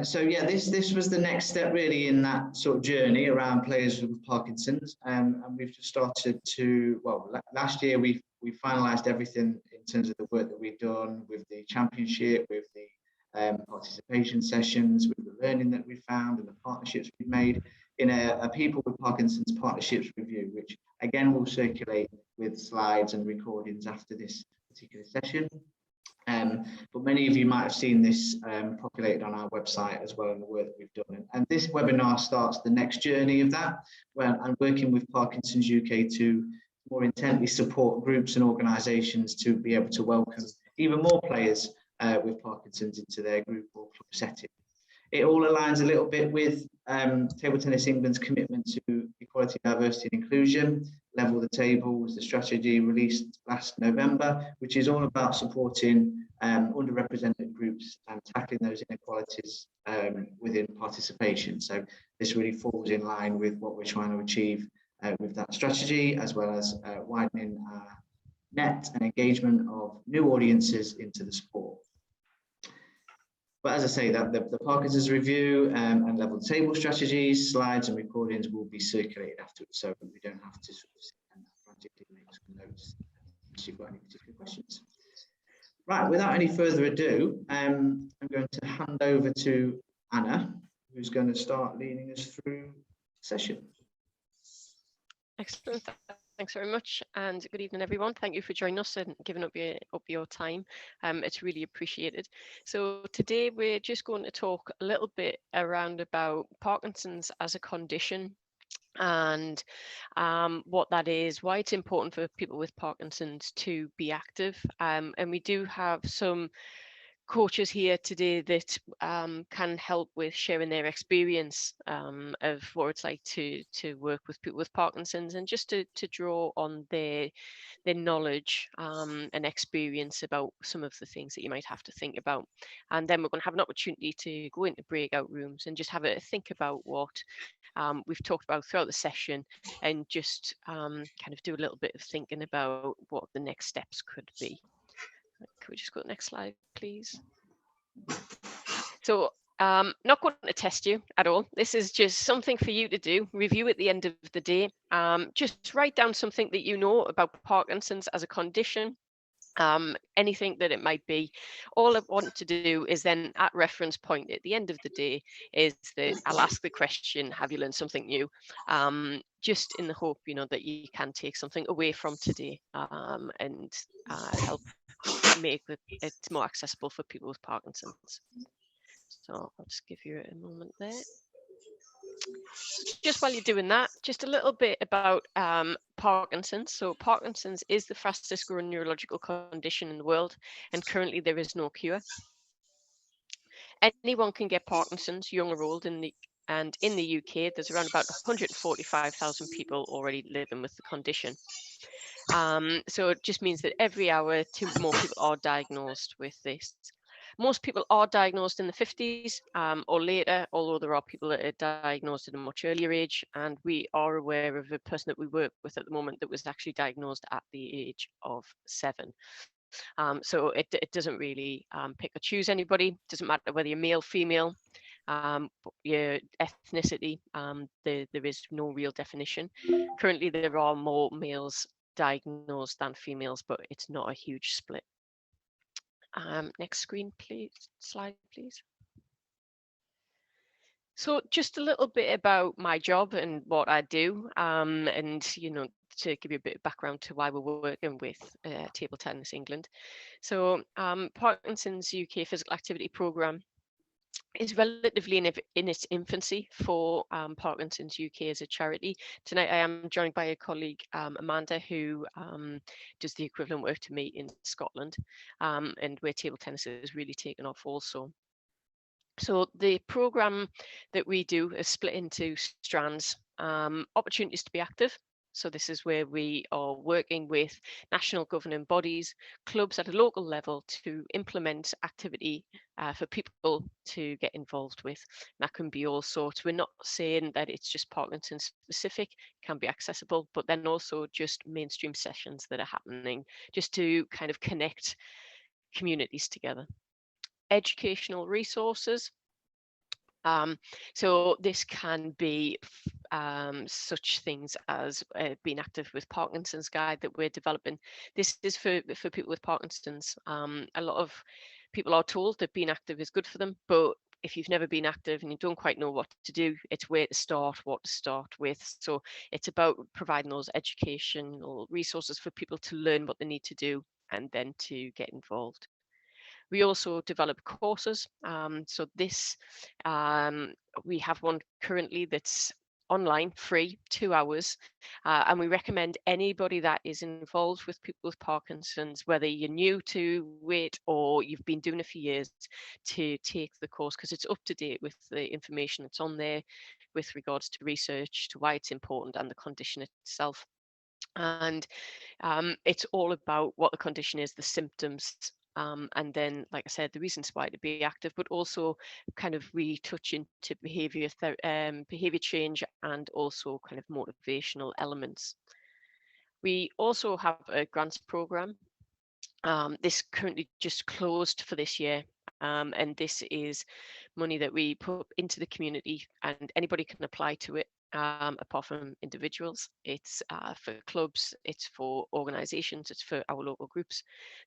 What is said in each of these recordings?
So yeah, this was the next step really in that sort of journey around players with Parkinson's, and we've just started to, well, last year we finalised everything in terms of the work that we've done with the championship, with the participation sessions, with the learning that we found and the partnerships we've made in a People with Parkinson's partnerships review, which again will circulate with slides and recordings after this particular session. But many of you might have seen this populated on our website as well in the work that we've done. And this webinar starts the next journey of that, where I'm working with Parkinson's UK to more intently support groups and organisations to be able to welcome even more players with Parkinson's into their group or club setting. It all aligns a little bit with Table Tennis England's commitment to equality, diversity and inclusion. Level the Table was the strategy released last November, which is all about supporting underrepresented groups and tackling those inequalities within participation. So this really falls in line with what we're trying to achieve with that strategy, as well as widening our net and engagement of new audiences into the sport. But as I say, that the Parkinson's review and level the table strategies, slides and recordings will be circulated afterwards, so we don't have to sort of sit and frantically make some notes if you've got any particular questions. Right, without any further ado, I'm going to hand over to Anna, who's going to start leading us through the session. Excellent. Thanks very much, and good evening, everyone. Thank you for joining us and giving up your time. It's really appreciated. So today we're just going to talk a little bit around about Parkinson's as a condition and what that is, why it's important for people with Parkinson's to be active. And we do have some coaches here today that can help with sharing their experience of what it's like to work with people with Parkinson's, and just to draw on their knowledge and experience about some of the things that you might have to think about. And then we're going to have an opportunity to go into breakout rooms and just have a think about what we've talked about throughout the session, and just kind of do a little bit of thinking about what the next steps could be. Can we just go to the next slide, please? So not going to test you at all. This is just something for you to do, review at the end of the day. Just write down something that you know about Parkinson's as a condition, anything that it might be. All I want to do is then at reference point at the end of the day is that I'll ask the question, have you learned something new? Just in the hope, you know, that you can take something away from today and help make it more accessible for people with Parkinson's. So I'll just give you a moment there. Just while you're doing that, just a little bit about Parkinson's. So Parkinson's is the fastest growing neurological condition in the world, and currently there is no cure. Anyone can get Parkinson's, young or old, and in the UK, there's around about 145,000 people already living with the condition. So it just means that every hour, 2 more people are diagnosed with this. Most people are diagnosed in the 50s or later, although there are people that are diagnosed at a much earlier age. And we are aware of a person that we work with at the moment that was actually diagnosed at the age of 7. So it doesn't really pick or choose anybody. It doesn't matter whether you're male, female, your ethnicity. There is no real definition. Currently, there are more males diagnosed than females, but it's not a huge split. Next screen, please. Slide, please. So just a little bit about my job and what I do, and you know, to give you a bit of background to why we're working with Table Tennis England. So Parkinson's UK Physical Activity Programme is relatively in its infancy for Parkinson's UK as a charity. Tonight I am joined by a colleague, Amanda, who does the equivalent work to me in Scotland, and where table tennis is really taken off also. So the programme that we do is split into strands. Opportunities to be active. So this is where we are working with national governing bodies, clubs at a local level to implement activity for people to get involved with. And that can be all sorts. We're not saying that it's just Parkinson's specific, it can be accessible, but then also just mainstream sessions that are happening just to kind of connect communities together. Educational resources. So this can be such things as being active with Parkinson's guide that we're developing. This is for people with Parkinson's. A lot of people are told that being active is good for them, but if you've never been active and you don't quite know what to do, it's where to start, what to start with. So it's about providing those educational resources for people to learn what they need to do and then to get involved. We also develop courses. So this, we have one currently that's online, free, 2 hours. And we recommend anybody that is involved with people with Parkinson's, whether you're new to it or you've been doing it for years, to take the course, because it's up to date with the information that's on there with regards to research, to why it's important and the condition itself. And it's all about what the condition is, the symptoms, and then, like I said, the reasons why to be active, but also kind of we touch into behavior change and also kind of motivational elements. We also have a grants program. This currently just closed for this year, and this is money that we put into the community, and anybody can apply to it. Apart from individuals, it's for clubs, it's for organisations, it's for our local groups.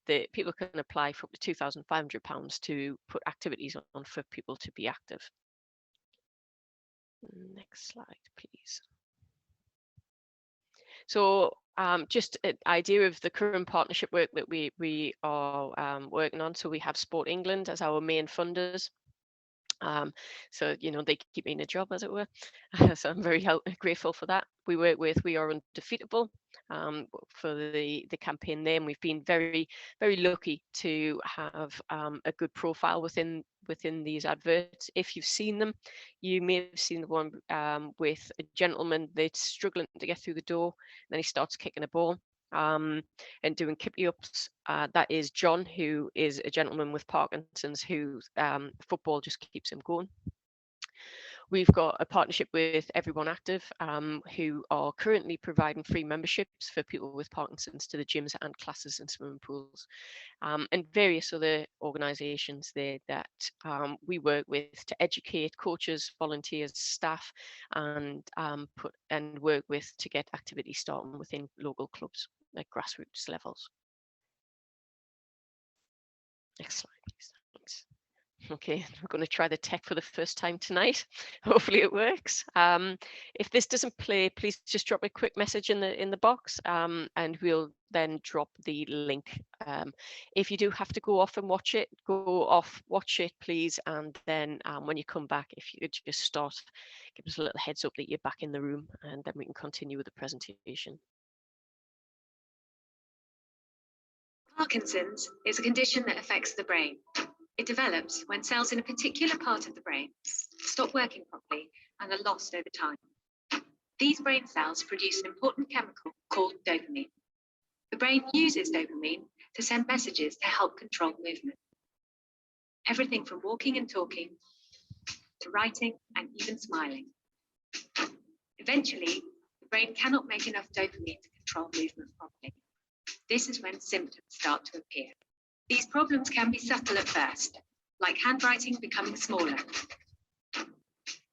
That people can apply for up to £2,500 to put activities on for people to be active. Next slide, please. So just an idea of the current partnership work that we are working on. So we have Sport England as our main funders. So, you know, they keep me in a job, as it were. So I'm very grateful for that. We work with We Are Undefeatable for the campaign there, and we've been very, very lucky to have a good profile within these adverts. If you've seen them, you may have seen the one with a gentleman that's struggling to get through the door, and then he starts kicking a ball. And doing kippy ups. That is John, who is a gentleman with Parkinson's, who football just keeps him going. We've got a partnership with Everyone Active, who are currently providing free memberships for people with Parkinson's to the gyms and classes and swimming pools, and various other organisations there that we work with to educate coaches, volunteers, staff, and work with to get activities starting within local clubs at grassroots levels. Next slide, please. Thanks. Okay, we're going to try the tech for the first time tonight. Hopefully it works. If this doesn't play, please just drop a quick message in the box, and we'll then drop the link. If you do have to go off and watch it, watch it, please. And then when you come back, if you could just start, give us a little heads up that you're back in the room, and then we can continue with the presentation. Parkinson's is a condition that affects the brain. It develops when cells in a particular part of the brain stop working properly and are lost over time. These brain cells produce an important chemical called dopamine. The brain uses dopamine to send messages to help control movement. Everything from walking and talking to writing and even smiling. Eventually, the brain cannot make enough dopamine to control movement properly. This is when symptoms start to appear. These problems can be subtle at first, like handwriting becoming smaller. But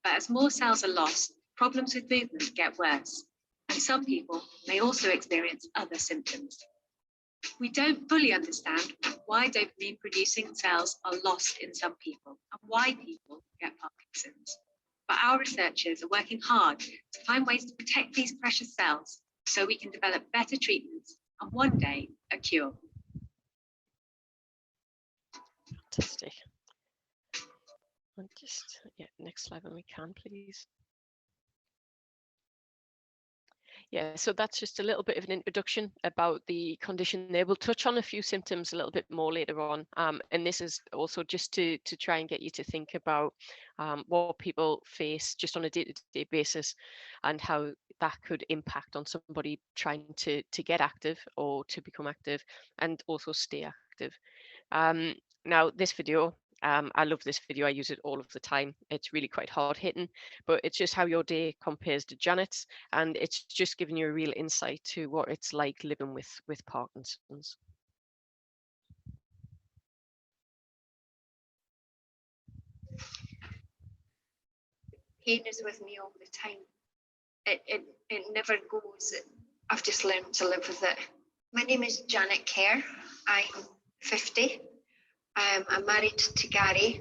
as more cells are lost, problems with movement get worse, and some people may also experience other symptoms. We don't fully understand why dopamine-producing cells are lost in some people and why people get Parkinson's. But our researchers are working hard to find ways to protect these precious cells so we can develop better treatments and one day a cure. Fantastic. And just, next slide when we can, please. Yeah, so that's just a little bit of an introduction about the condition there. We'll touch on a few symptoms a little bit more later on. And this is also just to try and get you to think about what people face just on a day-to-day basis and how that could impact on somebody trying to get active or to become active and also stay active. Now, this video, I love this video. I use it all of the time. It's really quite hard hitting, but it's just how your day compares to Janet's, and it's just giving you a real insight to what it's like living with Parkinson's. Pain is with me all the time. It never goes. I've just learned to live with it. My name is Janet Kerr. I'm 50. I'm married to Gary.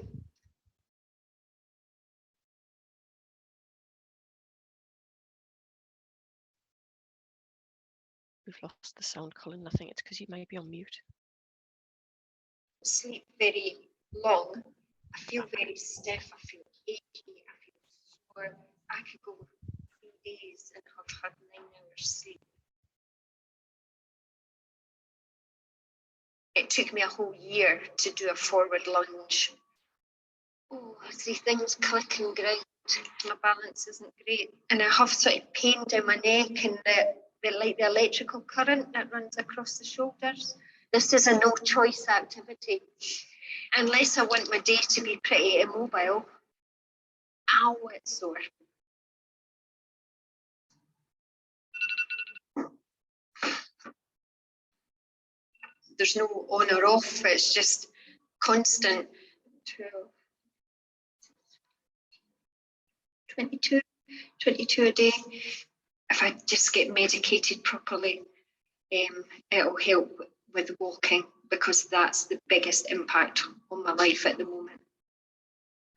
We've lost the sound, Colin. I think it's because you might be on mute. Sleep very long. I feel very stiff. I feel achy. I feel sore. I could go 3 days and have had 9 hours sleep. It took me a whole year to do a forward lunge. Oh, I see things click and grind. My balance isn't great. And I have sort of pain down my neck and the electrical current that runs across the shoulders. This is a no choice activity. Unless I want my day to be pretty immobile. Ow, it's sore. There's no on or off, it's just constant. 22 a day. If I just get medicated properly, it'll help with walking, because that's the biggest impact on my life at the moment.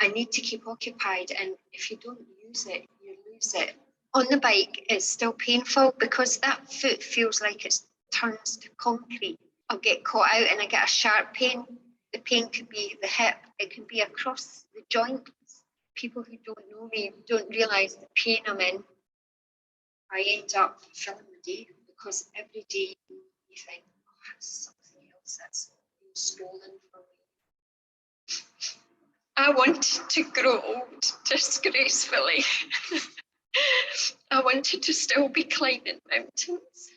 I need to keep occupied, and if you don't use it, you lose it. On the bike, it's still painful because that foot feels like it turns to concrete. I'll get caught out and I get a sharp pain. The pain could be the hip, it can be across the joints. People who don't know me don't realise the pain I'm in. I end up filling the day because every day you think, oh, that's something else that's been stolen from me. I wanted to grow old disgracefully. I wanted to still be climbing mountains,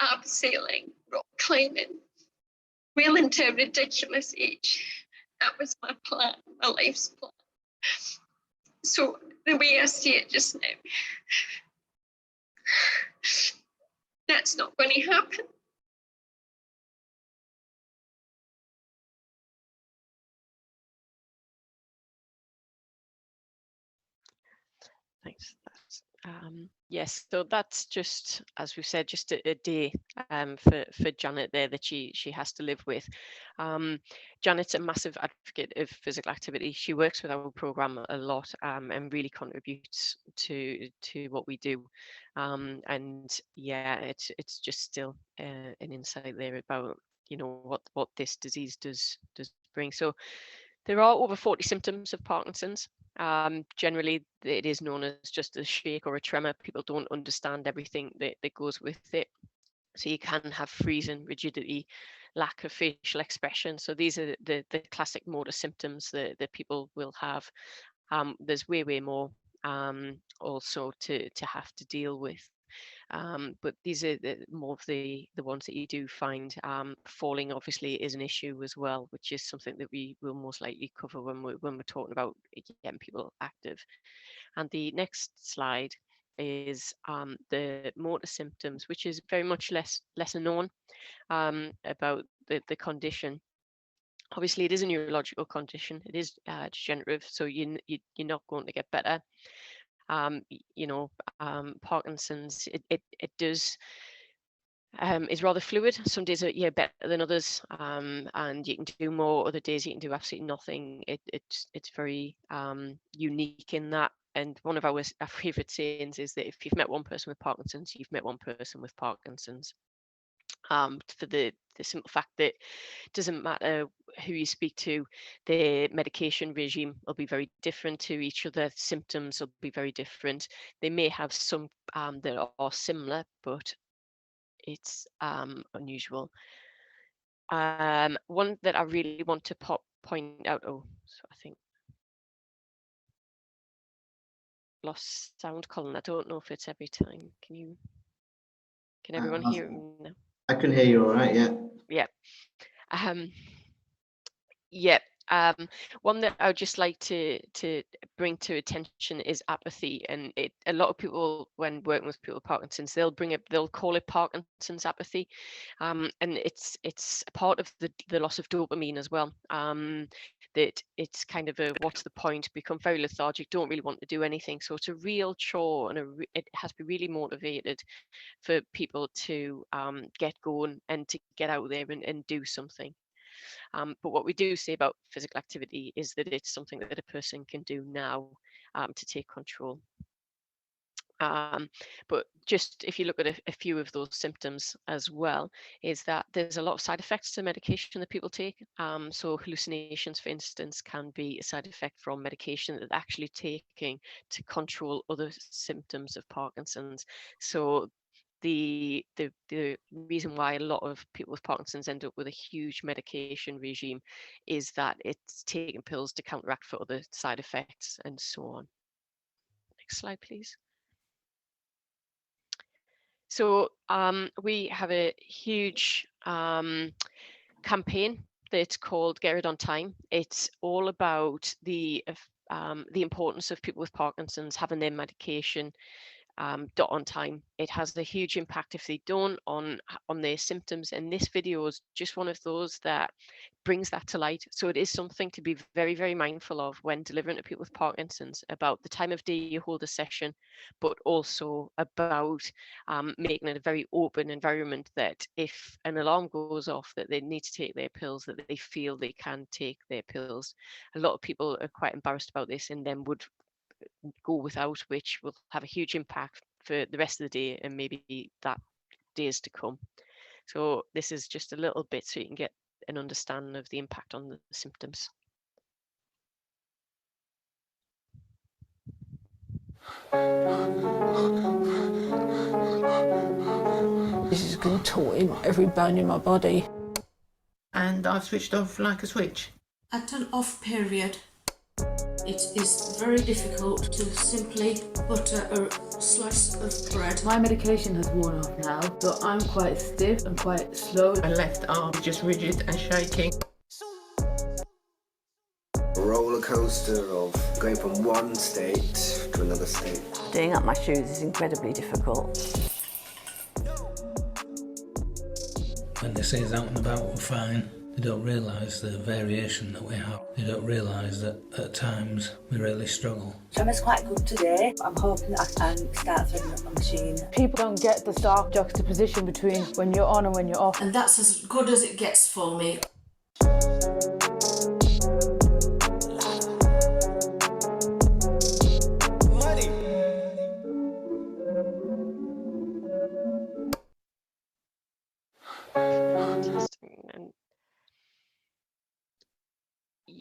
abseiling, rock climbing, well into a ridiculous age. That was my plan, my life's plan. So the way I see it just now, that's not going to happen. Thanks. Yes, so that's just, as we've said, just a day for Janet there that she has to live with. Janet's a massive advocate of physical activity. She works with our program a lot and really contributes to what we do. And yeah, it's just still an insight there about, you know, what this disease does bring. So there are over 40 symptoms of Parkinson's. Generally, it is known as just a shake or a tremor. People don't understand everything that goes with it. So you can have freezing, rigidity, lack of facial expression. So these are the classic motor symptoms that people will have. There's way more also to have to deal with. But these are more of the ones that you do find. Falling obviously is an issue as well, which is something that we will most likely cover when we're talking about getting people active. And the next slide is the motor symptoms, which is very much lesser known about the condition. Obviously, it is a neurological condition. It is degenerative, so you're not going to get better. You know, Parkinson's, it does is rather fluid. Some days are better than others, and you can do more. Other days you can do absolutely nothing. It's very unique in that. And one of our favorite sayings is that if you've met one person with Parkinson's, you've met one person with Parkinson's. For the simple fact that it doesn't matter who you speak to, the medication regime will be very different to each other. Symptoms will be very different. They may have some that are similar, but it's unusual. One that I really want to point out. Oh, so I think lost sound, Colin. I don't know if it's every time. Can everyone hear me now? I can hear you all right, yeah. Yeah. Yeah. One that I would just like to bring to attention is apathy, and a lot of people, when working with people with Parkinson's, they'll call it Parkinson's apathy, and it's a part of the loss of dopamine as well. That it's kind of a what's the point? Become very lethargic, don't really want to do anything. So it's a real chore, and it has to be really motivated for people to get going and to get out there and do something. But what we do say about physical activity is that it's something that a person can do now to take control. But just if you look at a few of those symptoms as well, is that there's a lot of side effects to medication that people take. So hallucinations, for instance, can be a side effect from medication that they're actually taking to control other symptoms of Parkinson's. So the reason why a lot of people with Parkinson's end up with a huge medication regime is that it's taking pills to counteract for other side effects and so on. Next slide, please. So we have a huge campaign that's called Get It On Time. It's all about the importance of people with Parkinson's having their medication on time. It has a huge impact if they don't on their symptoms, and this video is just one of those that brings that to light. So it is something to be very, very mindful of when delivering to people with Parkinson's, about the time of day you hold a session, but also about making it a very open environment, that if an alarm goes off that they need to take their pills, that they feel they can take their pills. A lot of people are quite embarrassed about this and then would go without, which will have a huge impact for the rest of the day and maybe that days to come. So this is just a little bit so you can get an understanding of the impact on the symptoms. This is contorting every bone in my body. And I've switched off like a switch. At an off period, it is very difficult to simply butter a slice of bread. My medication has worn off now, so I'm quite stiff and quite slow. My left arm is just rigid and shaking. A roller coaster of going from one state to another state. Doing up my shoes is incredibly difficult. When they say it's out and about, we're fine. They don't realise the variation that we have. They don't realise that at times we really struggle. Tremor's quite good today. I'm hoping that I can start threading up my machine. People don't get the stark juxtaposition between when you're on and when you're off. And that's as good as it gets for me.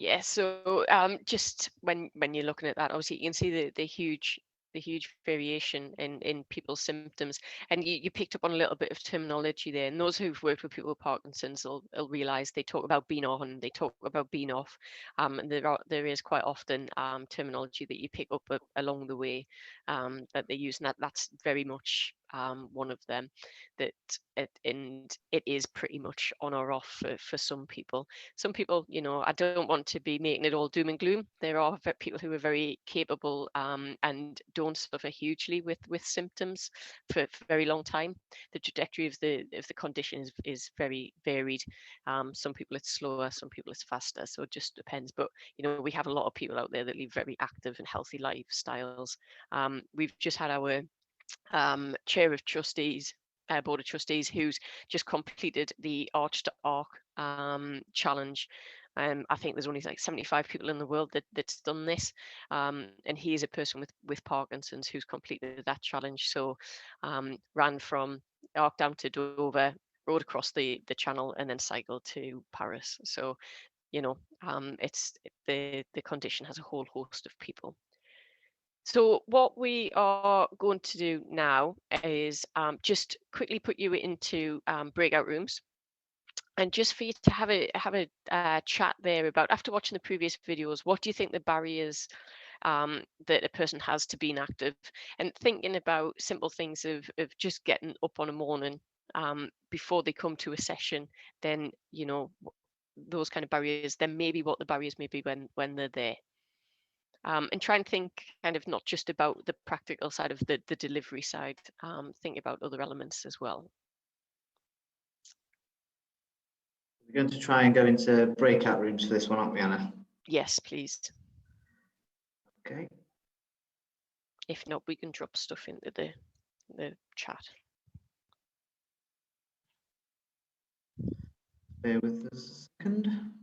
Yeah, so just when you're looking at that, obviously you can see the huge variation in people's symptoms, and you picked up on a little bit of terminology there, and those who've worked with people with Parkinson's will realize they talk about being on, they talk about being off, and there is quite often terminology that you pick up along the way that they use, and that's very much one of them, that it is pretty much on or off for some people. Some people, I don't want to be making it all doom and gloom. There are people who are very capable and don't suffer hugely with symptoms for a very long time. The trajectory of the condition is very varied. Some people it's slower, some people it's faster, so it just depends. But we have a lot of people out there that live very active and healthy lifestyles. We've just had our chair of trustees, board of trustees, who's just completed the Arch to Arc challenge. I think there's only like 75 people in the world that's done this, and he is a person with Parkinson's who's completed that challenge. So ran from Arc down to Dover, rode across the channel, and then cycled to Paris. So it's the condition has a whole host of people. So what we are going to do now is just quickly put you into breakout rooms, and just for you to have a chat there about, after watching the previous videos, what do you think the barriers that a person has to being active, and thinking about simple things of just getting up on a morning before they come to a session. Then those kind of barriers, then maybe what the barriers may be when they're there. And try and think kind of not just about the practical side of the delivery side, think about other elements as well. We're going to try and go into breakout rooms for this one, aren't we, Anna? Yes, please. Okay. If not, we can drop stuff into the chat. Bear with us a second.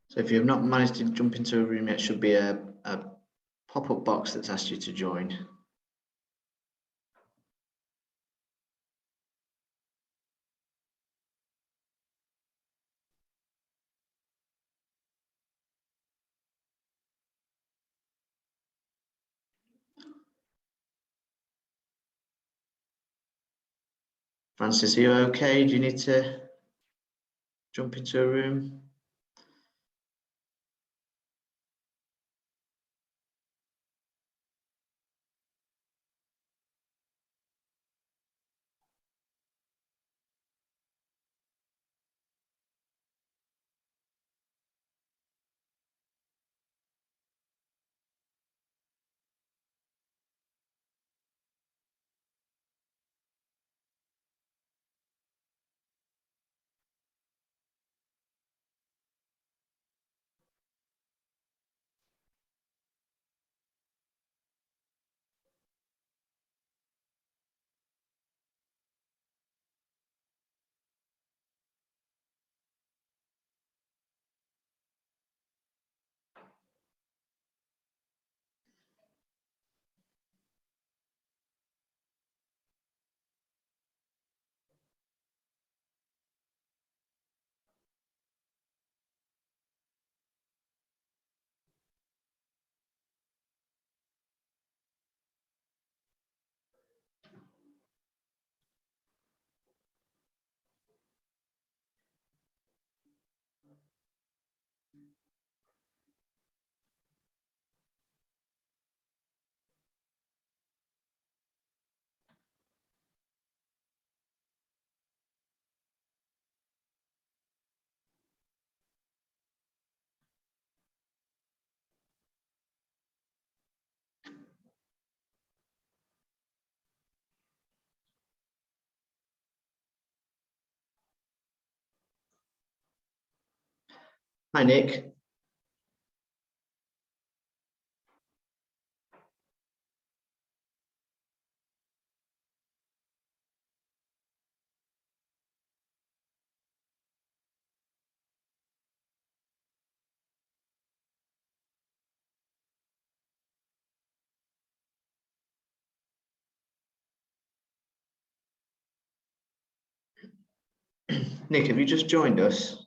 So if you've not managed to jump into a room yet, should be a pop-up box that's asked you to join. Francis, are you okay? Do you need to jump into a room? Hi, Nick. Nick, have you just joined us?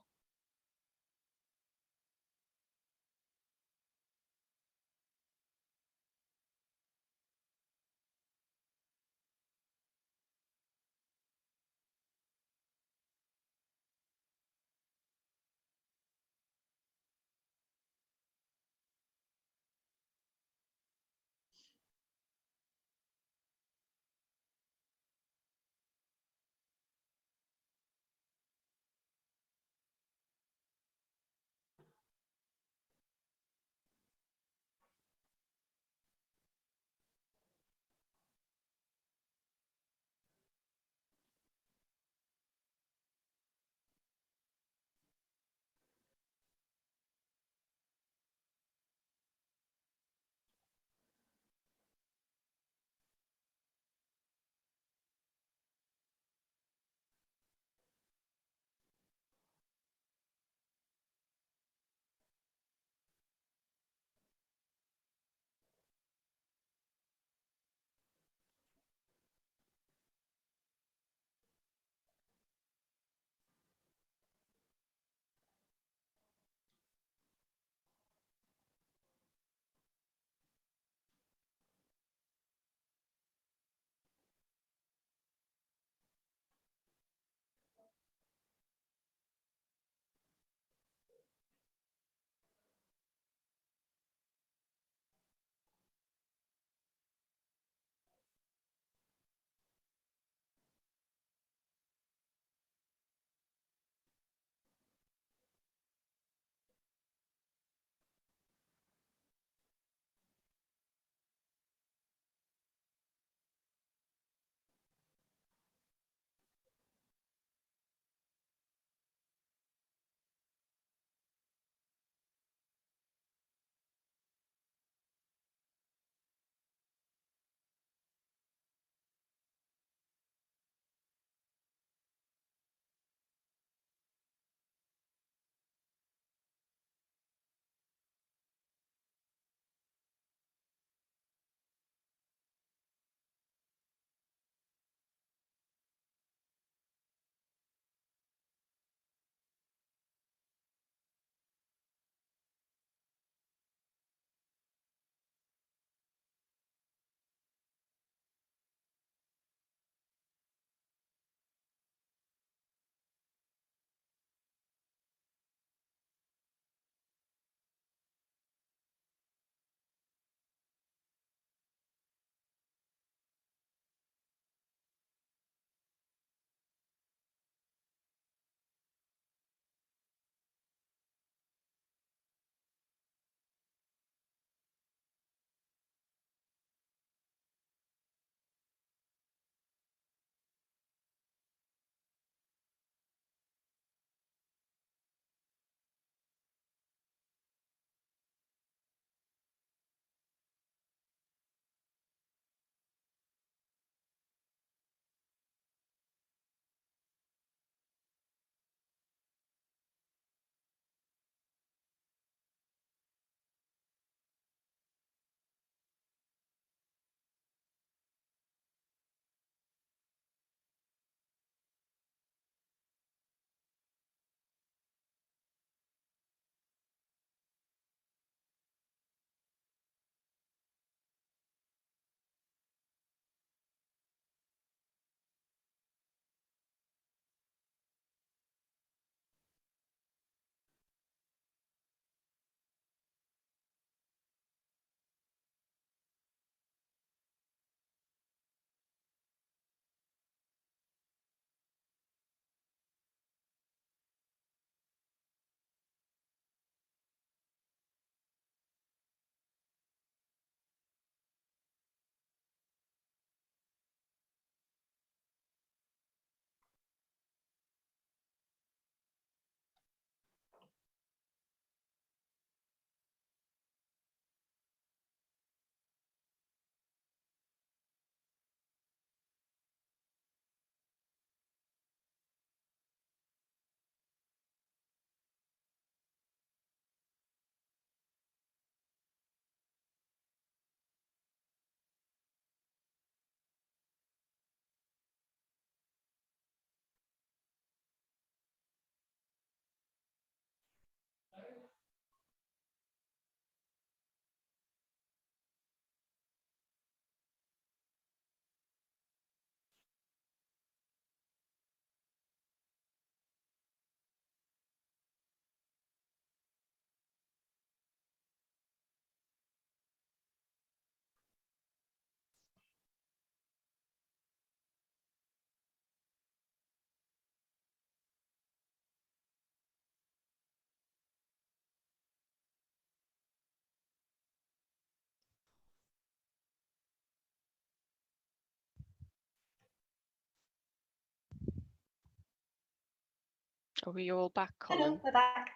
Are we all back, Colin? Hello, we're back.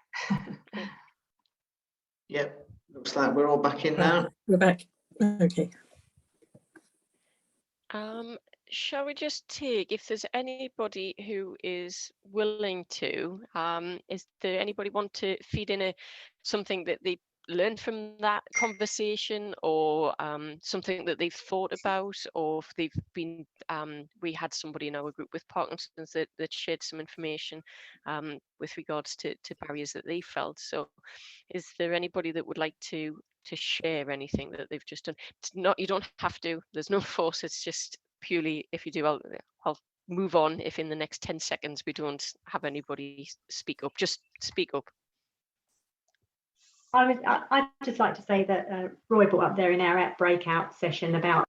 Yep, looks like we're all back in now. We're back. Okay. Shall we just take, if there's anybody who is willing to, is there anybody want to feed in something that they learned from that conversation, or something that they've thought about, or if they've been, we had somebody in our group with Parkinson's that shared some information with regards to barriers that they felt. So is there anybody that would like to share anything that they've just done? It's not, you don't have to, there's no force, it's just purely, if you do, I'll move on if in the next 10 seconds we don't have anybody speak up. Just speak up. I'd just like to say that Roy brought up there in our breakout session about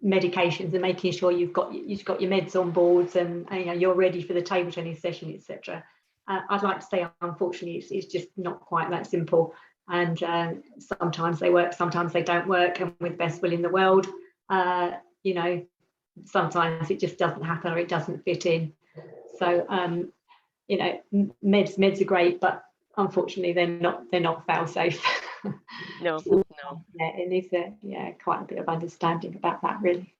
medications and making sure you've got your meds on boards, and you know, you're ready for the table tennis session, etc. I'd like to say, unfortunately, it's just not quite that simple, and sometimes they work, sometimes they don't work, and with best will in the world, you know, sometimes it just doesn't happen or it doesn't fit in. So you know, meds are great, but unfortunately they're not fail safe. No. Yeah, it needs quite a bit of understanding about that, really.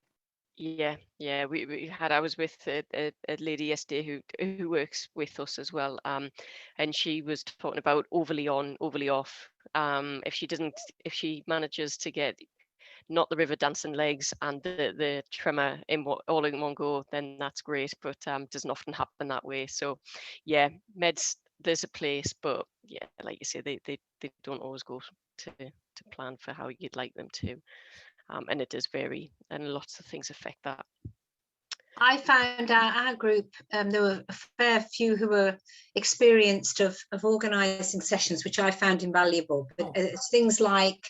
Yeah, we had, I was with a lady yesterday who works with us as well, and she was talking about overly on, overly off. If she manages to get not the river dancing legs and the tremor all in one go, then that's great, but doesn't often happen that way. So yeah, meds, there's a place, but yeah, like you say, they don't always go to plan for how you'd like them to, and it does vary, and lots of things affect that. I found our group, there were a fair few who were experienced of organising sessions, which I found invaluable. But it's things like,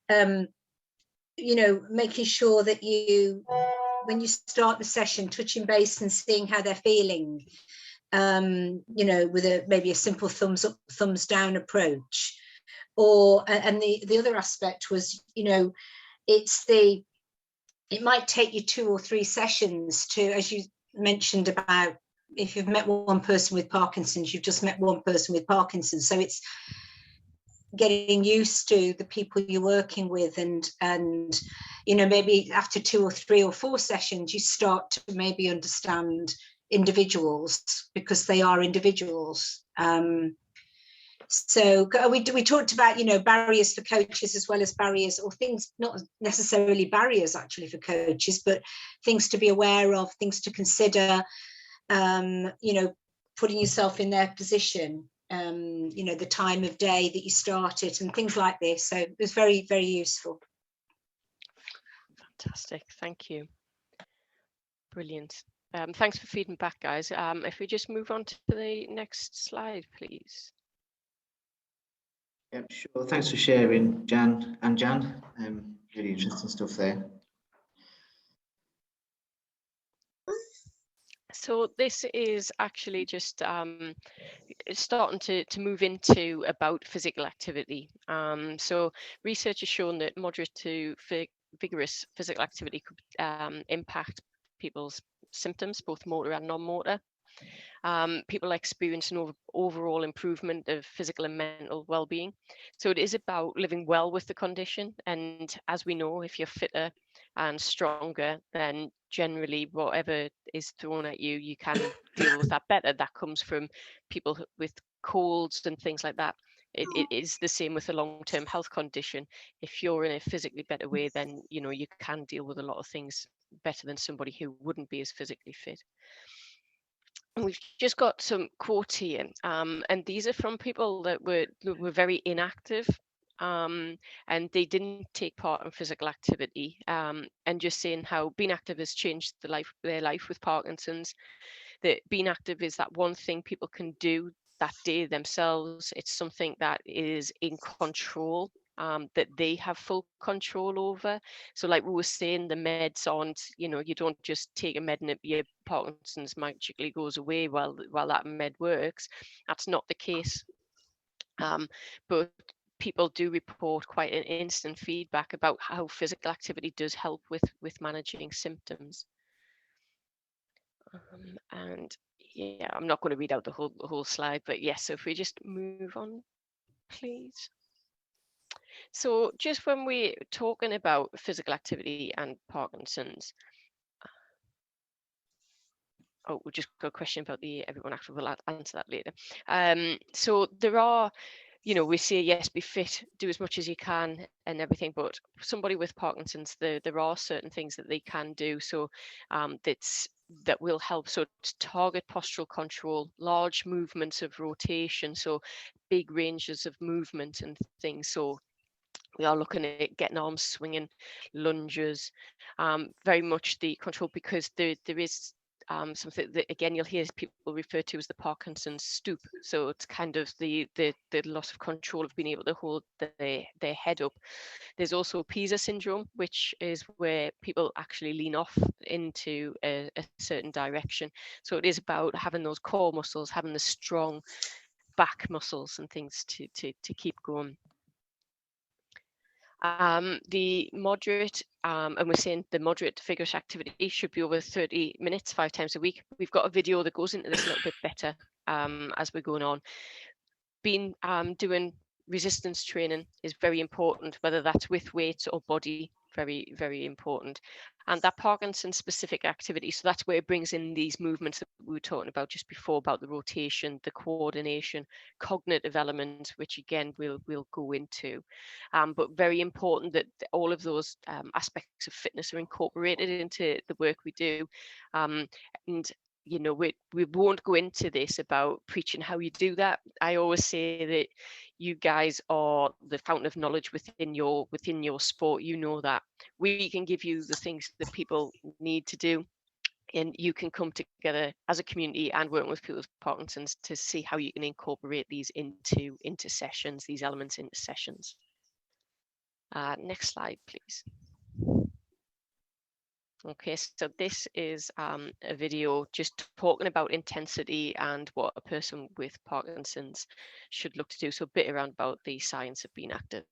you know, making sure that you, when you start the session, touching base and seeing how they're feeling, you know, with maybe a simple thumbs up, thumbs down approach. Or, and the other aspect was, you know, it might take you 2 or 3 sessions to, as you mentioned about, if you've met one person with Parkinson's, you've just met one person with Parkinson's. So it's getting used to the people you're working with, and you know, maybe after 2 or 3 or 4 sessions, you start to maybe understand individuals, because they are individuals. So we talked about, you know, barriers for coaches as well as barriers, or things, not necessarily barriers actually for coaches, but things to be aware of, things to consider, you know, putting yourself in their position, you know, the time of day that you start it and things like this. So it was very, very useful. Fantastic, thank you. Brilliant. Thanks for feeding back, guys. If we just move on to the next slide, please. Yep, sure. Thanks for sharing, Jan. Really interesting stuff there. So this is actually just starting to move into about physical activity. So research has shown that moderate to vigorous physical activity could impact people's symptoms, both motor and non-motor. People experience an overall improvement of physical and mental well-being. So it is about living well with the condition. And as we know, if you're fitter and stronger, then generally whatever is thrown at you, you can deal with that better. That comes from people with colds and things like that. It is the same with a long-term health condition. If you're in a physically better way, then you know you can deal with a lot of things better than somebody who wouldn't be as physically fit. And we've just got some quotes here, and these are from people that were very inactive, and they didn't take part in physical activity, and just saying how being active has changed their life with Parkinson's. That being active is that one thing people can do that day themselves. It's something that is in control, that they have full control over. So like we were saying, the meds aren't, you know, you don't just take a med and your Parkinson's magically goes away while that med works. That's not the case. But people do report quite an instant feedback about how physical activity does help with managing symptoms. And yeah, I'm not going to read out the whole slide, but yes, so if we just move on, please. So just when we're talking about physical activity and Parkinson's, oh, we've just got a question about the everyone active. We'll answer that later. So there are, you know, we say yes, be fit, do as much as you can and everything, but somebody with Parkinson's, there are certain things that they can do. So that will help. So to target postural control, large movements of rotation, so big ranges of movement and things. So we are looking at getting arms swinging, lunges, very much the control, because there is something that again you'll hear people refer to as the Parkinson's stoop. So it's kind of the loss of control of being able to hold their head up. There's also Pisa syndrome, which is where people actually lean off into a certain direction. So it is about having those core muscles, having the strong back muscles and things to keep going. The moderate, and we're saying the moderate vigorous activity should be over 30 minutes, 5 times a week. We've got a video that goes into this a little bit better as we're going on. Doing resistance training is very important, whether that's with weights or body, very, very important. And that Parkinson specific activity, so that's where it brings in these movements that we were talking about just before, about the rotation, the coordination, cognitive element, which again we'll go into. But very important that all of those aspects of fitness are incorporated into the work we do. And you know, we won't go into this about preaching how you do that. I always say that you guys are the fountain of knowledge within your sport. You know that. We can give you the things that people need to do, and you can come together as a community and work with people with Parkinson's to see how you can incorporate these into sessions, these elements into sessions. Next slide, please. Okay, so this is a video just talking about intensity and what a person with Parkinson's should look to do. So a bit around about the science of being active.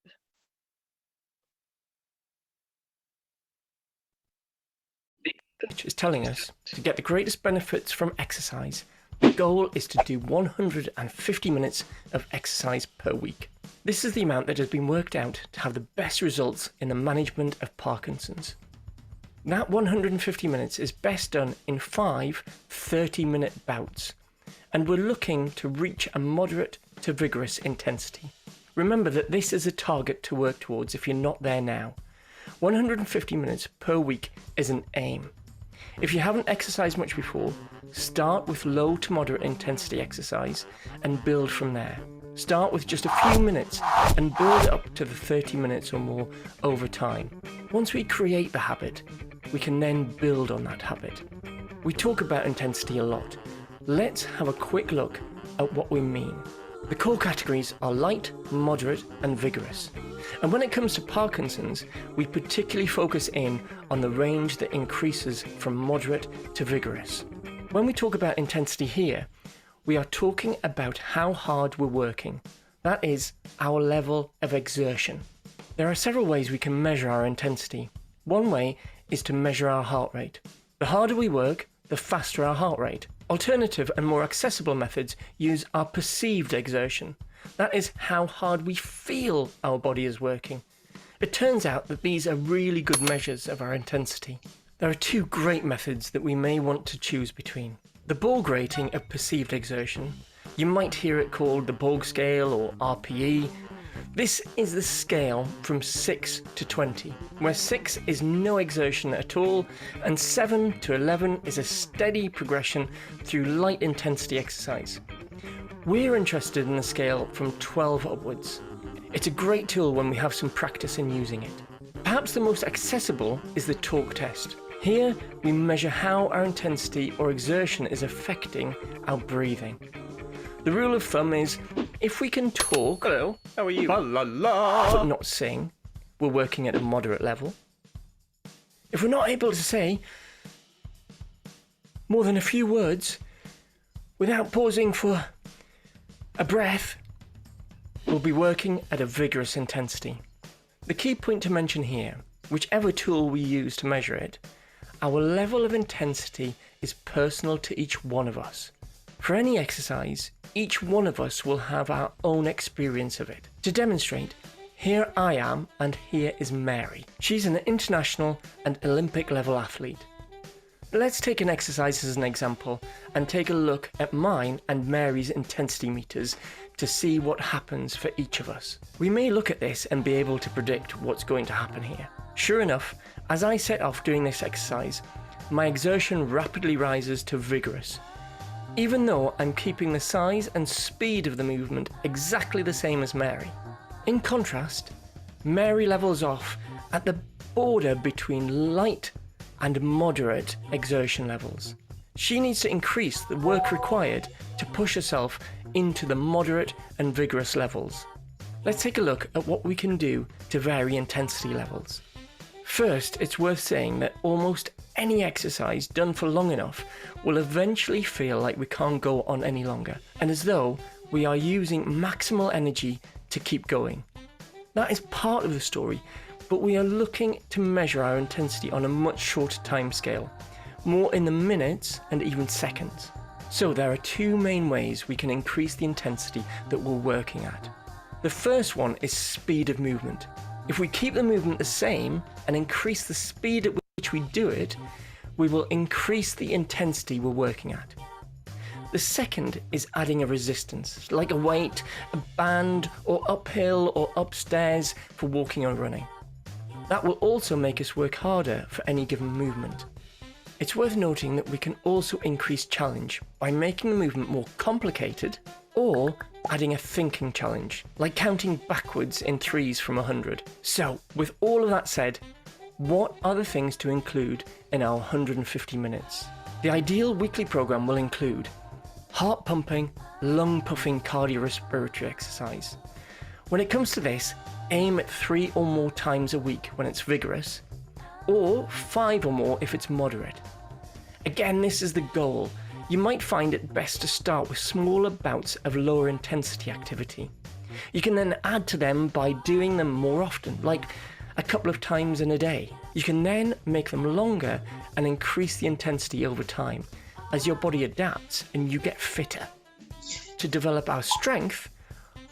Which is telling us to get the greatest benefits from exercise, the goal is to do 150 minutes of exercise per week. This is the amount that has been worked out to have the best results in the management of Parkinson's. That 150 minutes is best done in 5 30-minute bouts, and we're looking to reach a moderate to vigorous intensity. Remember that this is a target to work towards if you're not there now. 150 minutes per week is an aim. If you haven't exercised much before, start with low to moderate intensity exercise and build from there. Start with just a few minutes and build it up to the 30 minutes or more over time. Once we create the habit, we can then build on that habit. We talk about intensity a lot. Let's have a quick look at what we mean. The core categories are light, moderate, and vigorous. And when it comes to Parkinson's, we particularly focus in on the range that increases from moderate to vigorous. When we talk about intensity here, we are talking about how hard we're working. That is our level of exertion. There are several ways we can measure our intensity. One way is to measure our heart rate. The harder we work, the faster our heart rate. Alternative and more accessible methods use our perceived exertion. That is how hard we feel our body is working. It turns out that these are really good measures of our intensity. There are 2 great methods that we may want to choose between. The Borg rating of perceived exertion, you might hear it called the Borg scale or RPE. This is the scale from 6 to 20, where 6 is no exertion at all, and 7 to 11 is a steady progression through light intensity exercise. We're interested in the scale from 12 upwards. It's a great tool when we have some practice in using it. Perhaps the most accessible is the talk test. Here, we measure how our intensity or exertion is affecting our breathing. The rule of thumb is, if we can talk, hello, how are you, but not sing, we're working at a moderate level. If we're not able to say more than a few words without pausing for a breath, we'll be working at a vigorous intensity. The key point to mention here, whichever tool we use to measure it, our level of intensity is personal to each one of us. For any exercise, each one of us will have our own experience of it. To demonstrate, here I am and here is Mary. She's an international and Olympic level athlete. Let's take an exercise as an example and take a look at mine and Mary's intensity meters to see what happens for each of us. We may look at this and be able to predict what's going to happen here. Sure enough, as I set off doing this exercise, my exertion rapidly rises to vigorous, even though I'm keeping the size and speed of the movement exactly the same as Mary. In contrast, Mary levels off at the border between light and moderate exertion levels. She needs to increase the work required to push herself into the moderate and vigorous levels. Let's take a look at what we can do to vary intensity levels. First, it's worth saying that almost any exercise done for long enough will eventually feel like we can't go on any longer, and as though we are using maximal energy to keep going. That is part of the story, but we are looking to measure our intensity on a much shorter time scale, more in the minutes and even seconds. So there are two main ways we can increase the intensity that we're working at. The first one is speed of movement. If we keep the movement the same and increase the speed at which we do it, we will increase the intensity we're working at. The second is adding a resistance, like a weight, a band, or uphill or upstairs for walking or running. That will also make us work harder for any given movement. It's worth noting that we can also increase challenge by making the movement more complicated or adding a thinking challenge, like counting backwards in 3s from 100. So, with all of that said, what are the things to include in our 150 minutes? The ideal weekly program will include heart pumping, lung puffing cardiorespiratory exercise. When it comes to this, aim at 3 or more times a week when it's vigorous, or 5 or more if it's moderate. Again, this is the goal. You might find it best to start with smaller bouts of lower intensity activity. You can then add to them by doing them more often, like a couple of times in a day. You can then make them longer and increase the intensity over time as your body adapts and you get fitter. To develop our strength,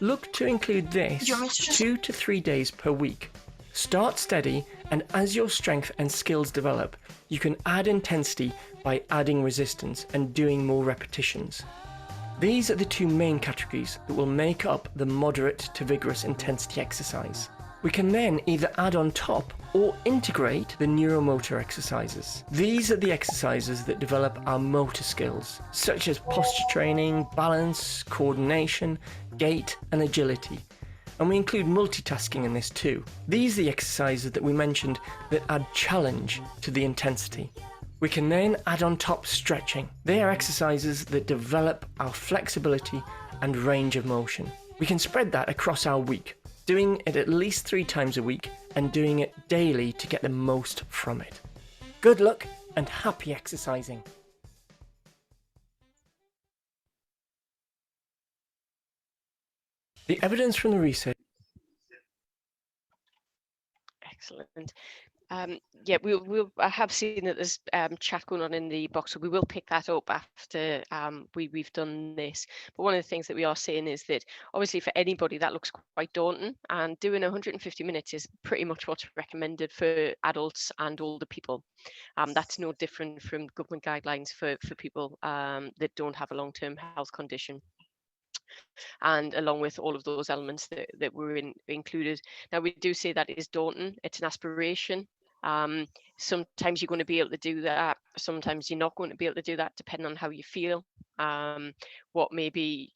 look to include this 2 to 3 days per week. Start steady, and as your strength and skills develop, you can add intensity by adding resistance and doing more repetitions. These are the two main categories that will make up the moderate to vigorous intensity exercise. We can then either add on top or integrate the neuromotor exercises. These are the exercises that develop our motor skills, such as posture training, balance, coordination, gait, and agility. And we include multitasking in this too. These are the exercises that we mentioned that add challenge to the intensity. We can then add on top stretching. They are exercises that develop our flexibility and range of motion. We can spread that across our week, doing it at least 3 times a week and doing it daily to get the most from it. Good luck and happy exercising. The evidence from the research. Excellent. Yeah, I have seen that there's chat going on in the box, so we will pick that up after we've done this. But one of the things that we are saying is that obviously for anybody that looks quite daunting, and doing 150 minutes is pretty much what's recommended for adults and older people. That's no different from government guidelines for people that don't have a long-term health condition. And along with all of those elements that were included. Now, we do say that is daunting. It's an aspiration. Sometimes you're going to be able to do that. Sometimes you're not going to be able to do that, depending on how you feel, what maybe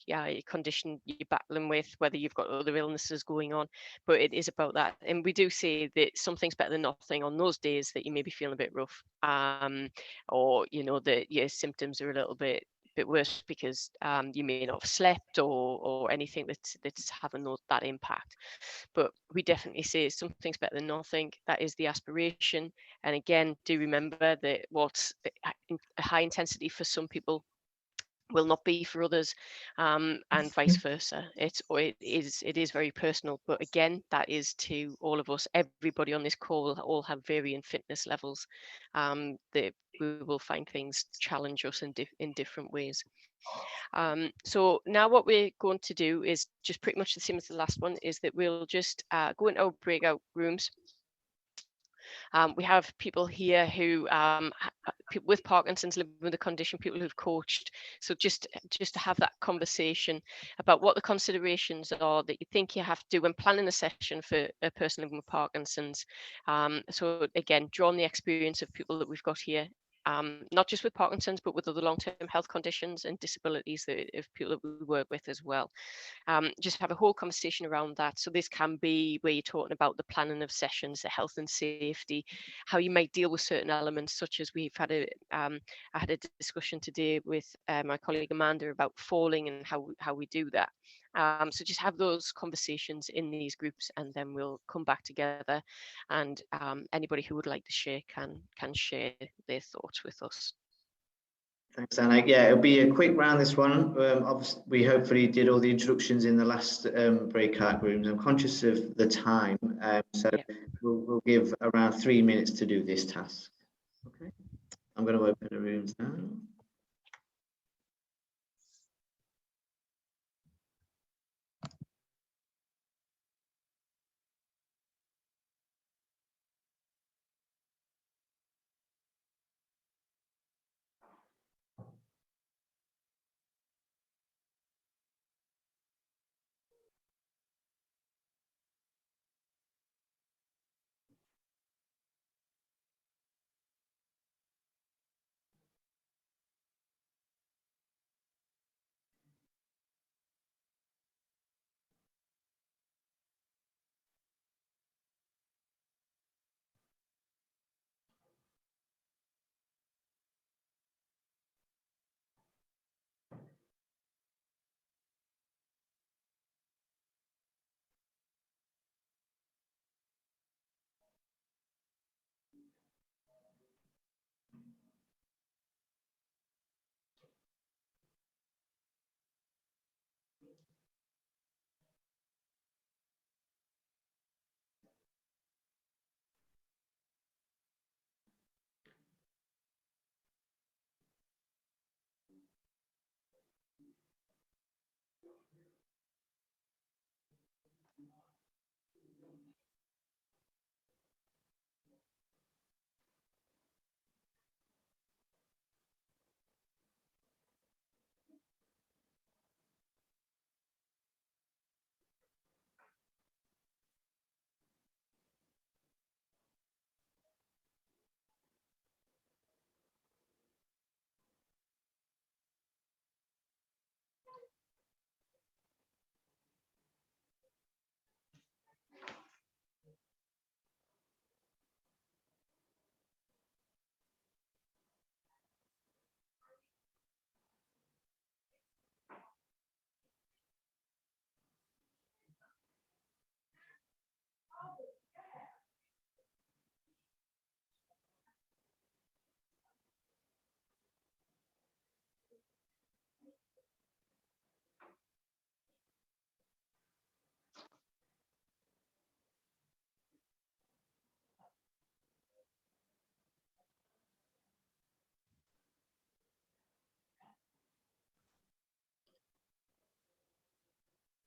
condition you're battling with, whether you've got other illnesses going on. But it is about that. And we do say that something's better than nothing on those days that you may be feeling a bit rough, or that your symptoms are a little bit worse because you may not have slept or anything that's having that impact. But we definitely say something's better than nothing. That is the aspiration. And again, do remember that what's a high intensity for some people will not be for others, and vice versa. It is very personal, but again, that is to all of us. Everybody on this call will all have varying fitness levels. That we will find things challenge us in different ways. So now what we're going to do is just pretty much the same as the last one, is that we'll just go into our breakout rooms. We have people here who people with Parkinson's, living with the condition, people who've coached. So just to have that conversation about what the considerations are that you think you have to do when planning a session for a person living with Parkinson's. So again, draw on the experience of people that we've got here, not just with Parkinson's, but with other long-term health conditions and disabilities of people that we work with as well. Just have a whole conversation around that. So this can be where you're talking about the planning of sessions, the health and safety, how you might deal with certain elements, such as we've had I had a discussion today with my colleague Amanda about falling and how we do that. So just have those conversations in these groups, and then we'll come back together, and anybody who would like to share can share their thoughts with us. Thanks, Anna. Yeah, it'll be a quick round, this one. Obviously, we hopefully did all the introductions in the last breakout rooms. I'm conscious of the time, so we'll give around 3 minutes to do this task. Okay, I'm going to open the rooms now.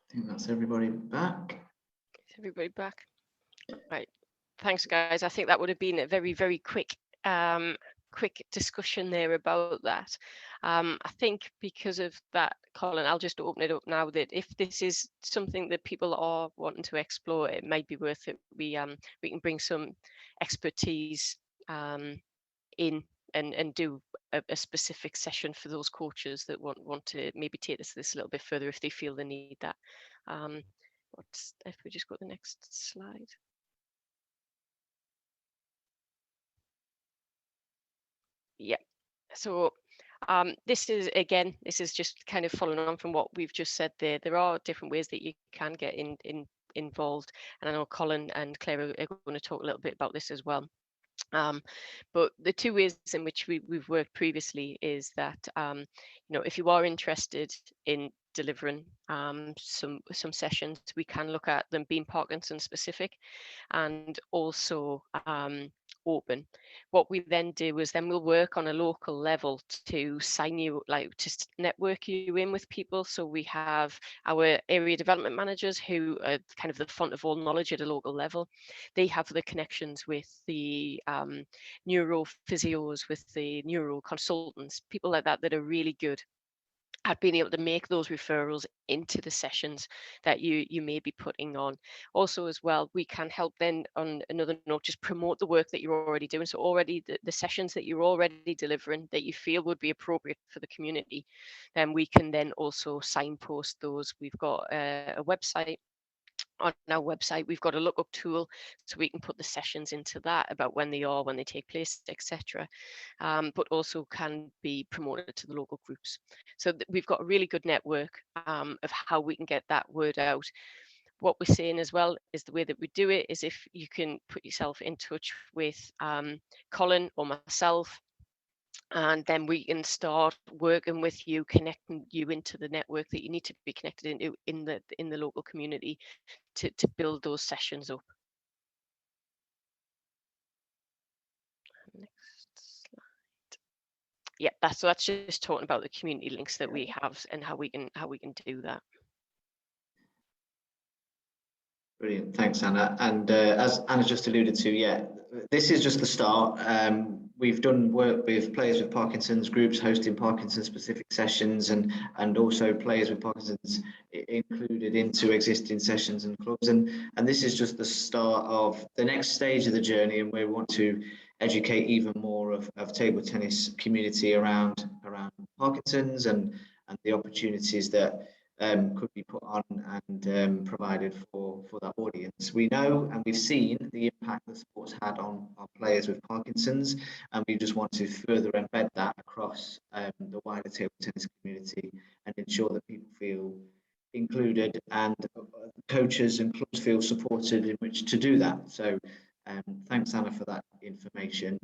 I think that's everybody back. Is everybody back? Right. Thanks, guys. I think that would have been a very, very quick discussion there about that. I think because of that, Colin, I'll just open it up now, that if this is something that people are wanting to explore, it might be worth it. We can bring some expertise in and do a specific session for those coaches that want to maybe take this a little bit further if they feel they need that. If we just go to the next slide. Yeah, so this is just kind of following on from what we've just said there. There are different ways that you can get involved, and I know Colin and Claire are going to talk a little bit about this as well. But the two ways in which we've worked previously is that, if you are interested in delivering some sessions, we can look at them being Parkinson specific and also open. What we then do is then we'll work on a local level to sign you, to network you in with people. So we have our area development managers who are kind of the font of all knowledge at a local level. They have the connections with the neurophysios, with the neuro consultants, people like that are really good at being able to make those referrals into the sessions that you may be putting on. Also as well, we can help then, on another note, just promote the work that you're already doing. So already the sessions that you're already delivering that you feel would be appropriate for the community, then we can then also signpost those. We've got a website. On our website, we've got a lookup tool, so we can put the sessions into that about when they are, when they take place, etc. But also can be promoted to the local groups. So we've got a really good network of how we can get that word out. What we're saying as well is the way that we do it is if you can put yourself in touch with Colin or myself, and then we can start working with you, connecting you into the network that you need to be connected into in the local community to build those sessions up. Next slide. Yeah, that's just talking about the community links that we have and how we can do that. Brilliant, thanks Anna. And as Anna just alluded to, yeah, this is just the start. We've done work with players with Parkinson's groups hosting Parkinson's specific sessions, and also players with Parkinson's included into existing sessions and clubs. And this is just the start of the next stage of the journey, and we want to educate even more of table tennis community around Parkinson's and the opportunities that could be put on and provided for that audience. We know and we've seen the impact the sport's had on our players with Parkinson's, and we just want to further embed that across the wider table tennis community and ensure that people feel included and coaches and clubs feel supported in which to do that. So thanks Anna for that information.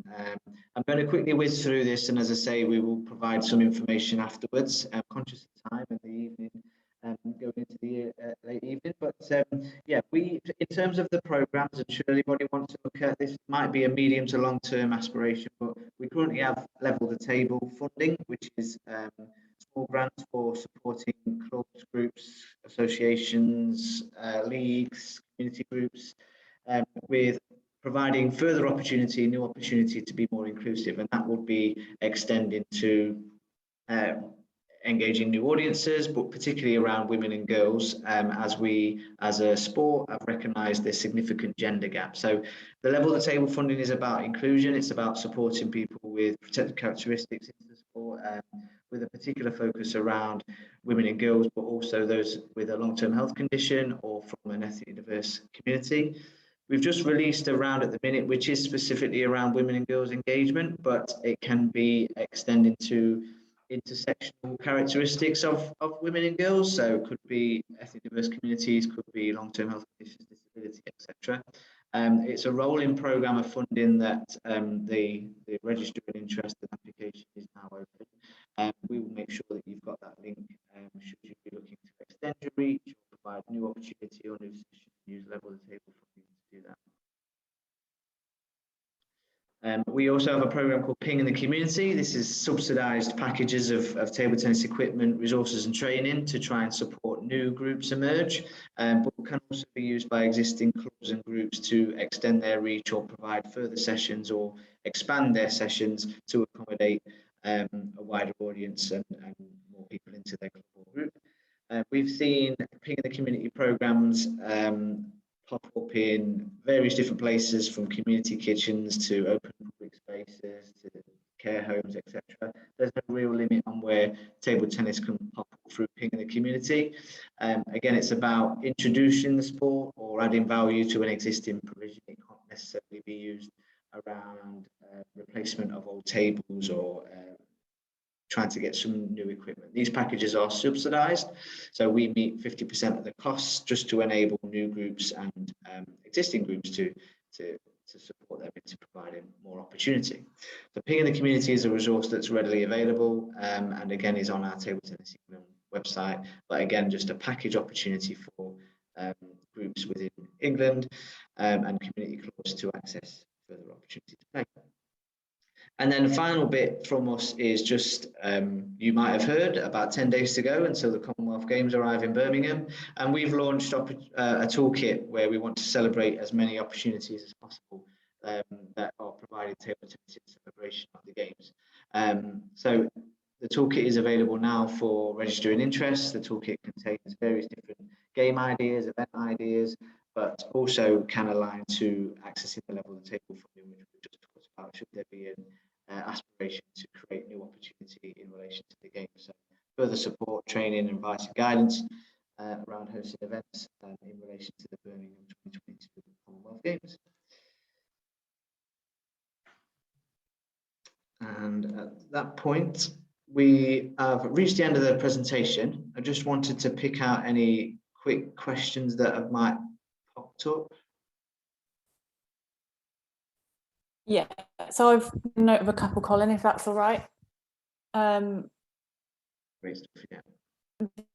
I'm going to quickly whiz through this, and as I say, we will provide some information afterwards. I'm conscious of time in the evening, going into the late evening, but yeah, in terms of the programs, I'm sure anybody wants to look at this, might be a medium to long term aspiration, but we currently have level the table funding, which is small grants for supporting clubs, groups, associations, leagues, community groups, with providing further opportunity, new opportunity to be more inclusive, and that would be extending to engaging new audiences, but particularly around women and girls, as we as a sport have recognised this significant gender gap. So the level of the table funding is about inclusion, it's about supporting people with protected characteristics into the sport, with a particular focus around women and girls, but also those with a long-term health condition or from an ethnically diverse community. We've just released a round at the minute, which is specifically around women and girls engagement, but it can be extended to intersectional characteristics of women and girls. So it could be ethnically diverse communities, could be long-term health conditions, disability, etc. It's a rolling programme of funding that the register of interest and application is now open. We will make sure that you've got that link should you be looking to extend your reach or provide new opportunity or new sessions, use level of the table funding to do that. We also have a program called Ping in the Community. This is subsidised packages of table tennis equipment, resources and training to try and support new groups emerge, but can also be used by existing clubs and groups to extend their reach or provide further sessions or expand their sessions to accommodate a wider audience and more people into their club or group. We've seen Ping in the Community programs pop up in various different places, from community kitchens to open public spaces to care homes, etc. There's no real limit on where table tennis can pop up through Ping in the Community. Again, it's about introducing the sport or adding value to an existing provision. It can't necessarily be used around replacement of old tables or trying to get some new equipment. These packages are subsidised, so we meet 50% of the costs just to enable new groups and existing groups to to support them into providing more opportunity. So Ping in the Community is a resource that's readily available, and again is on our Table Tennis England website, but again just a package opportunity for groups within England and community clubs to access further opportunity to play. And then the final bit from us is just, you might have heard, about 10 days to go until the Commonwealth Games arrive in Birmingham. And we've launched a toolkit where we want to celebrate as many opportunities as possible that are provided table tennis in celebration of the Games. So the toolkit is available now for registering interest. The toolkit contains various different game ideas, event ideas, but also can align to accessing the level of the table funding, which we just talked about, should there be an aspiration to create new opportunity in relation to the game. So further support, training, advice and guidance around hosting events in relation to the Birmingham 2022 Commonwealth Games. And at that point, we have reached the end of the presentation. I just wanted to pick out any quick questions that might popped up. Yeah, so I've made note of a couple, Colin, if that's all right. Great stuff,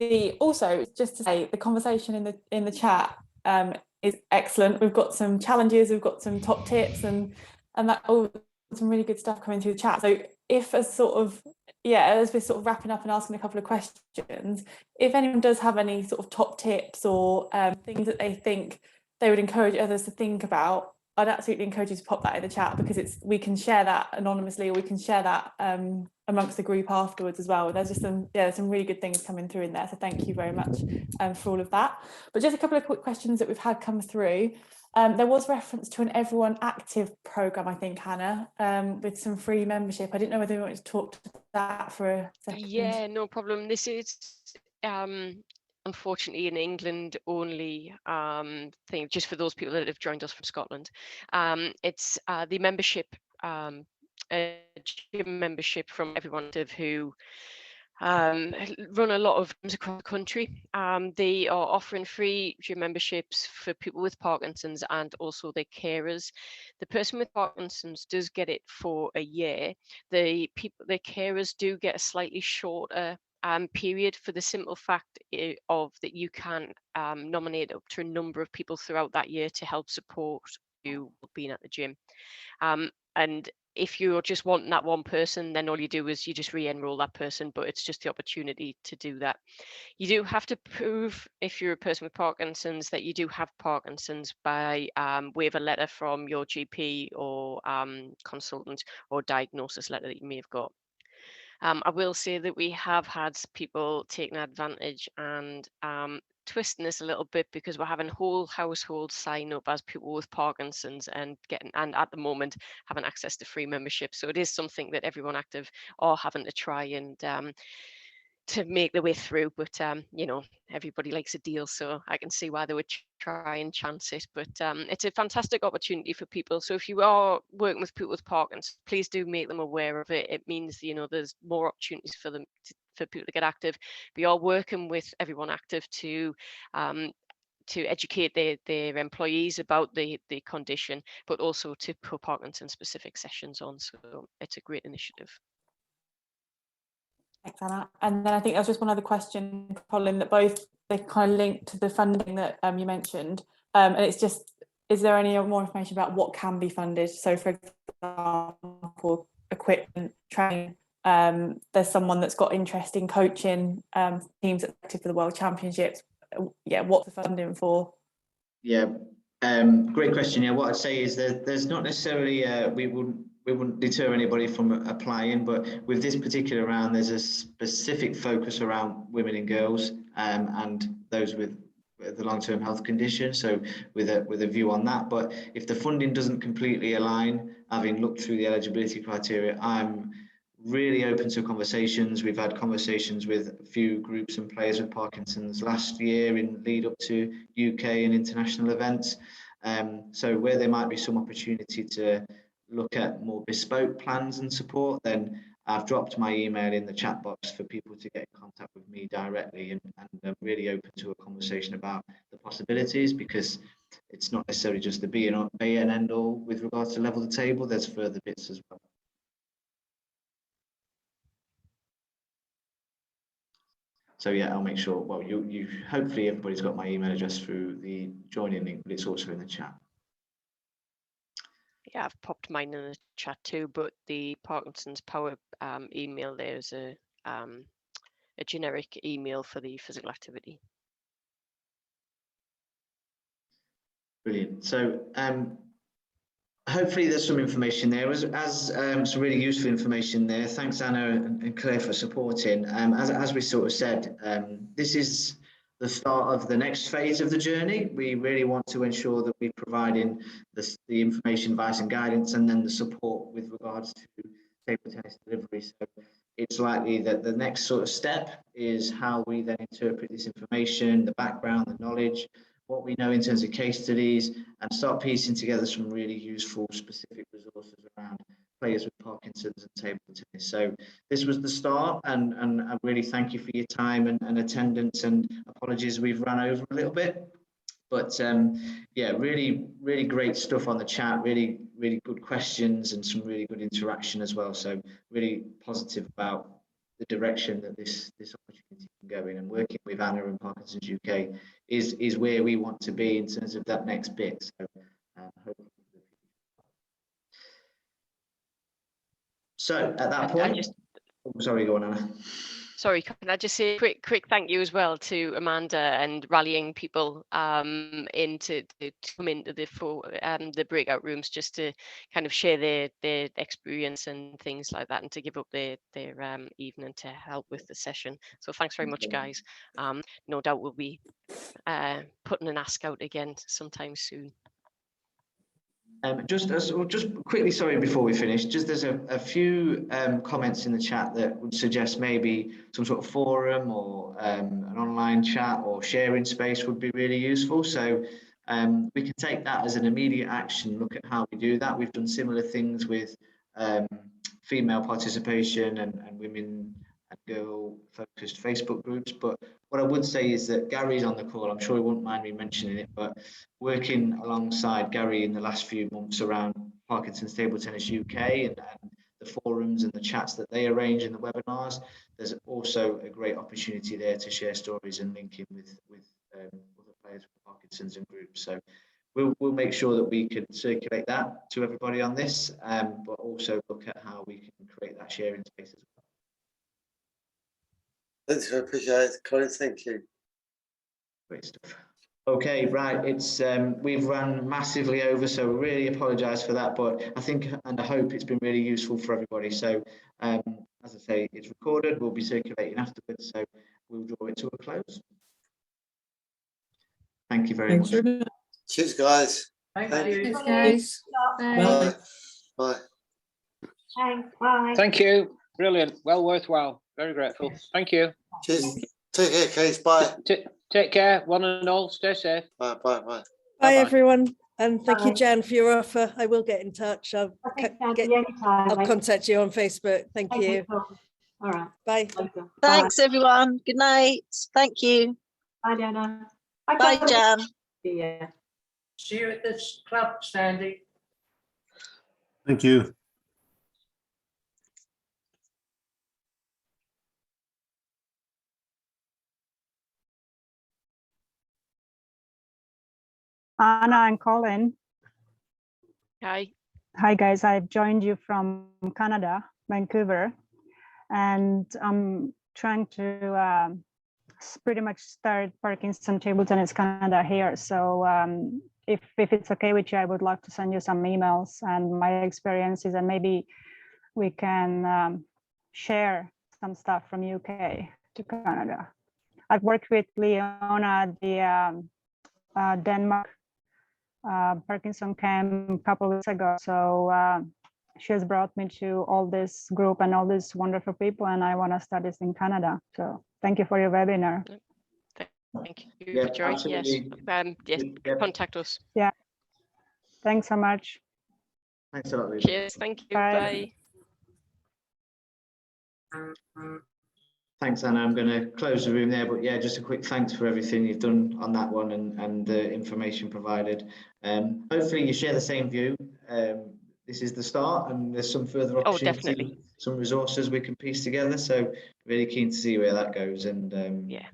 yeah. Also, just to say, the conversation in the chat is excellent. We've got some challenges, we've got some top tips, and that all some really good stuff coming through the chat. So if as we're sort of wrapping up and asking a couple of questions, if anyone does have any sort of top tips or things that they think they would encourage others to think about, I'd absolutely encourage you to pop that in the chat, because we can share that anonymously, or we can share that amongst the group afterwards as well. There's just some really good things coming through in there, so thank you very much for all of that. But just a couple of quick questions that we've had come through. There was reference to an Everyone Active programme, I think, Hannah, with some free membership. I didn't know whether you wanted to talk to that for a second. Yeah, no problem. This is unfortunately an England only thing, just for those people that have joined us from Scotland. It's the membership, a gym membership from Everyone Active, who run a lot of gyms across the country. They are offering free gym memberships for people with Parkinson's and also their carers. The person with Parkinson's does get it for a year. The carers do get a slightly shorter period, for the simple fact of that you can nominate up to a number of people throughout that year to help support you being at the gym. And if you're just wanting that one person, then all you do is you just re-enroll that person, but it's just the opportunity to do that. You do have to prove, if you're a person with Parkinson's, that you do have Parkinson's by way of a letter from your GP or consultant, or diagnosis letter that you may have got. I will say that we have had people taking advantage and twisting this a little bit, because we're having whole households sign up as people with Parkinson's and at the moment having access to free membership. So it is something that Everyone Active are having to try and to make their way through, but everybody likes a deal, so I can see why they would try and chance it. But it's a fantastic opportunity for people. So if you are working with people with Parkinson's, please do make them aware of it. It means there's more opportunities for them for people to get active. We are working with Everyone Active to educate their employees about the condition, but also to put Parkinson specific sessions on. So it's a great initiative. Thanks, Anna. And then I think there was just one other question, Colin, that they kind of link to the funding that you mentioned. And it's just, is there any more information about what can be funded? So for example, equipment, training, there's someone that's got interest in coaching teams that's active for the World Championships. Yeah, what's the funding for? Yeah, great question. Yeah, what I'd say is that there's not necessarily, we wouldn't deter anybody from applying, but with this particular round, there's a specific focus around women and girls and those with the long-term health condition. So with a view on that, but if the funding doesn't completely align, having looked through the eligibility criteria, I'm really open to conversations. We've had conversations with a few groups and players with Parkinson's last year in lead up to UK and international events. So where there might be some opportunity to look at more bespoke plans and support, then I've dropped my email in the chat box for people to get in contact with me directly, and I'm really open to a conversation about the possibilities, because it's not necessarily just the be and end all with regards to level the table. There's further bits as well. So yeah, I'll make sure. Well, you hopefully everybody's got my email address through the joining link, but it's also in the chat. Yeah, I've popped mine in the chat too, but the Parkinson's Power email, there's a generic email for the physical activity. Brilliant. So hopefully there's some information there, some really useful information there. Thanks Anna and Claire for supporting. As we sort of said, this is the start of the next phase of the journey. We really want to ensure that we're providing the information, advice and guidance, and then the support with regards to table tennis delivery. So it's likely that the next sort of step is how we then interpret this information, the background, the knowledge, what we know in terms of case studies, and start piecing together some really useful specific resources around players with Parkinson's and table tennis. So this was the start, and I really thank you for your time and attendance, and apologies we've run over a little bit. But yeah, really great stuff on the chat, really good questions and some really good interaction as well. So really positive about the direction that this opportunity can go in, and working with Anna and Parkinson's UK is where we want to be in terms of that next bit. So at that point, sorry, go on, Anna. Sorry, can I just say a quick thank you as well to Amanda and rallying people in to come into the breakout rooms just to kind of share their experience and things like that, and to give up their evening to help with the session. So thanks very much, guys. No doubt we'll be putting an ask out again sometime soon. Just quickly, sorry, before we finish, just there's a few comments in the chat that would suggest maybe some sort of forum or an online chat or sharing space would be really useful. So we can take that as an immediate action, look at how we do that. We've done similar things with female participation and women and girl focused Facebook groups. But what I would say is that Gary's on the call. I'm sure he wouldn't mind me mentioning it, but working alongside Gary in the last few months around Parkinson's Table Tennis UK and the forums and the chats that they arrange in the webinars, there's also a great opportunity there to share stories and link in with other players with Parkinson's and groups. So we'll make sure that we can circulate that to everybody on this, but also look at how we can create that sharing space as well. Thanks, I appreciate it, Colin. Thank you. Great stuff. Okay, right. It's we've run massively over, so we really apologise for that. But I think and I hope it's been really useful for everybody. So as I say, it's recorded. We'll be circulating afterwards. So we'll draw it to a close. Thank you very much. Cheers, guys. Thanks, guys. Bye. Bye. Thanks. Bye. Thank you. Brilliant. Well worthwhile. Very grateful. Thank you. Cheers. Take care, Case. Bye. Take care, one and all. Stay safe. Bye. Bye. Bye. Bye, everyone. And thank you, Jan, for your offer. I will get in touch. I'll contact you on Facebook. Thank you. All right. Bye. Thanks, everyone. Good night. Thank you. Bye, Diana. Bye, Jan. Yeah. See you at this club, Sandy. Thank you. Anna and Colin. Hi. Hi, guys. I've joined you from Canada, Vancouver, and I'm trying to pretty much start Parkinson Table Tennis Canada here. So if it's okay with you, I would like to send you some emails and my experiences, and maybe we can share some stuff from UK to Canada. I've worked with Leona at the Denmark Parkinson camp a couple of weeks ago. So she has brought me to all this group and all these wonderful people, and I want to start this in Canada. So thank you for your webinar. Thank you for joining. Yes. Contact us. Yeah. Thanks so much. Thanks a lot. Cheers. Thank you. Bye. Bye. Thanks, Anna. I'm going to close the room there, but yeah, just a quick thanks for everything you've done on that one and the information provided. Hopefully you share the same view. This is the start, and there's some further opportunity, definitely. some resources we can piece together. So really keen to see where that goes, and yeah,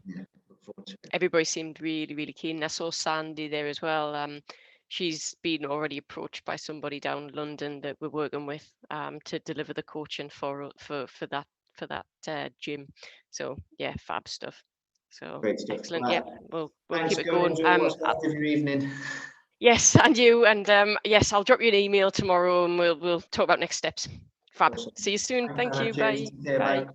look forward to it. Everybody seemed really, really keen. I saw Sandy there as well. She's been already approached by somebody down in London that we're working with to deliver the coaching for that gym. So yeah, fab stuff. So Great stuff. excellent. Right. Yeah, we'll Thanks, keep it go and going. enjoy what's left of your evening. Yes, and you. And yes, I'll drop you an email tomorrow, and we'll talk about next steps. Fab. Awesome. See you soon. Thanks, Thank Anna. you. Cheers. Bye. Yeah, Bye. bye.